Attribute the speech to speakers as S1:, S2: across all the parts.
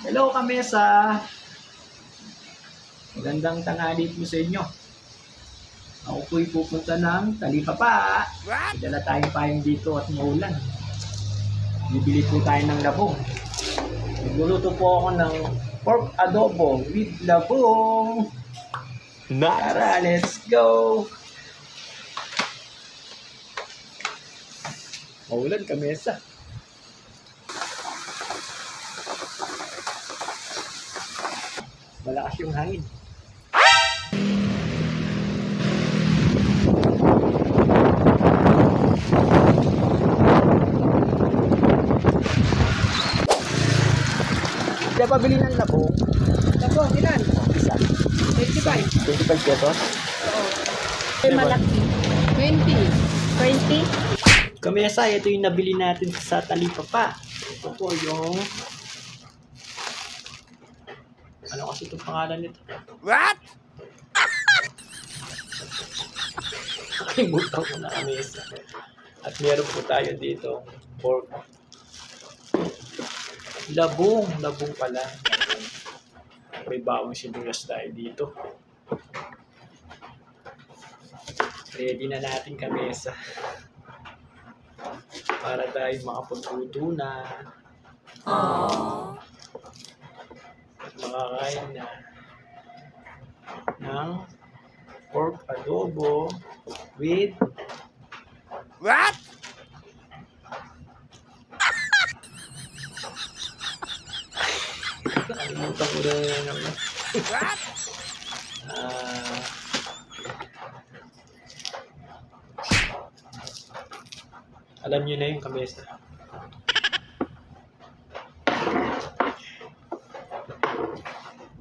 S1: Hello kamesa! Magandang tanghali po sa inyo. Ako po'y pupunta ng Talipapa. May dala tayong payong dito at maulan. Bibili po tayo ng labong. Nagluluto po ako ng pork adobo with labong. Tara, let's go! Maulan kamesa. Malakas yung hangin. Kaya pabili ng labong.
S2: Labong, ilan?
S1: Isa.
S2: 25.
S1: 25 pesos.
S2: Oo. Ay, malaki. 20. 20?
S1: Kamesa, ito yung nabili natin sa Talipapa. Ito po yung... Ano kasi itong pangalan nito?
S3: What?
S1: Nakalimutan ko na kamesa. At meron po tayo dito pork. Labong pala. May bawang sibuyas tayo dito. Ready na natin kamesa. Para tayo makapagluto na. At makakain na ng pork adobo with
S3: What?
S1: Kalimutan ko na yan naman.
S3: What?
S1: Alam niyo na yung kamesa.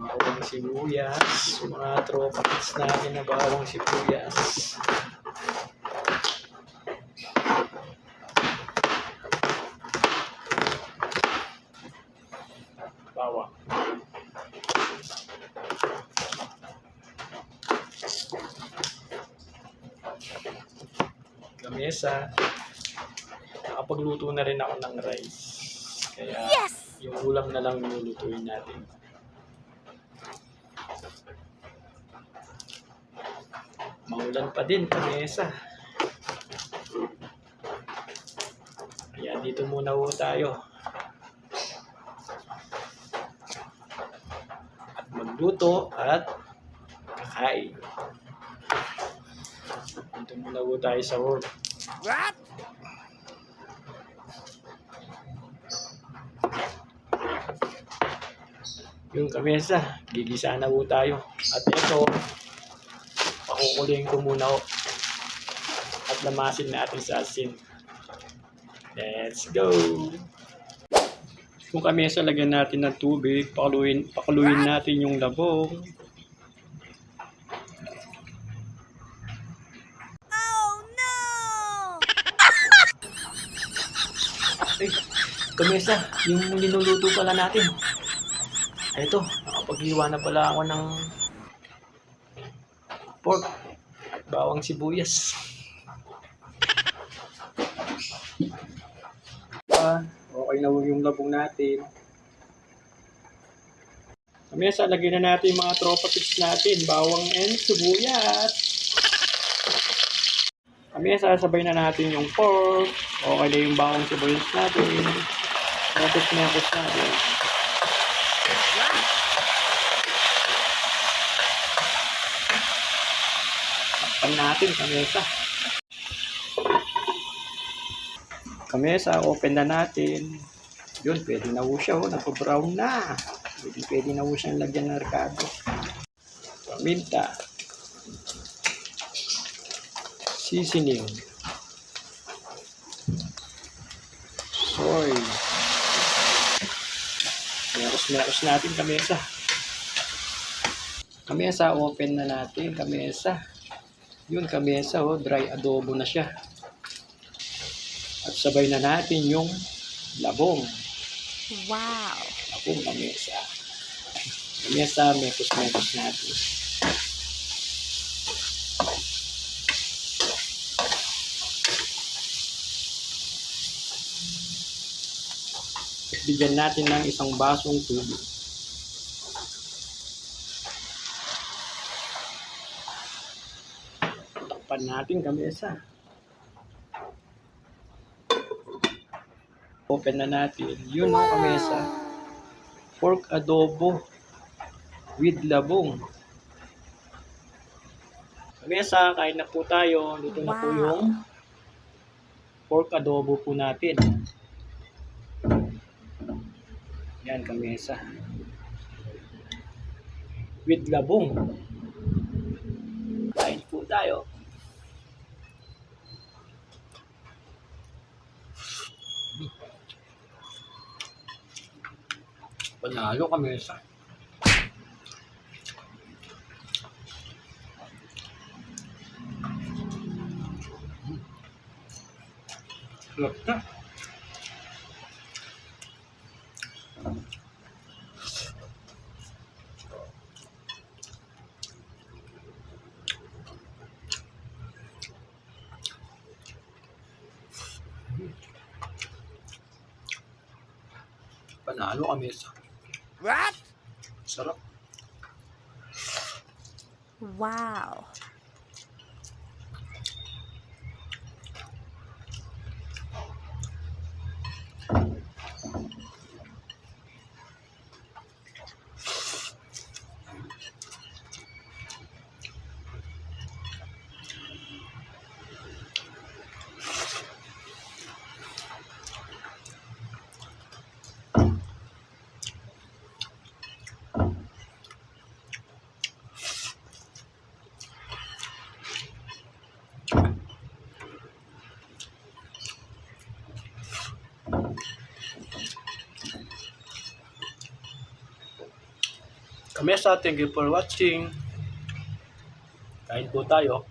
S1: Bawang sibuyas. Yung mga tropa kits natin na bawang sibuyas. Bawang. Kamesa. Nakapagluto na rin ako ng rice. Kaya yung ulam na lang nilulutuin natin. Maulan pa din, kamesa. Kaya dito muna po tayo. At magluto at kakain. Dito muna po tayo sa work.
S3: What?
S1: Yung kamesa, gigisa na po tayo. At ito, pakukulihin ko muna ho. At lamasin natin sa asin. Let's go! Kung kamesa, lagyan natin ng tubig. Pakuluin natin yung labong.
S3: Oh no!
S1: Ay, kamesa, yung niluluto pala natin. Ay, ito, nakapagliwa na pala ako ng pork at bawang sibuyas. Okay na yung labong natin. Kamesa, lagyan na natin yung mga tropa tips natin, bawang and sibuyas. Kamesa, sabay na natin yung pork. Okay na yung bawang sibuyas natin. Metos natin. Takpan natin, kamesa. Kamesa, open na natin. Yun, pwede na po siya. Nagpo-brown na. Pwede na po siyang lagyan ng rekado. Paminta. Seasoning. Soy. Meros natin, kamesa. Kamesa, open na natin, kamesa. Yun, kamesa, dry adobo na siya. At sabay na natin yung labong.
S3: Wow!
S1: Labong kamesa. Kamesa, metos natin. Bigyan natin ng isang basong tubig. Takpan natin kamesa. Open na natin. Yun ang kamesa. Pork adobo with labong. Kamesa, kain na po tayo. Dito na po
S3: Wow.
S1: yung pork adobo po natin. Yan, kamesa. With labong. Kain po tayo. Panalo kamesa. Sarap na. Panalo kamesa.
S3: What?
S1: Sarap.
S3: Wow.
S1: Kamesa, thank you for watching. Kain po tayo.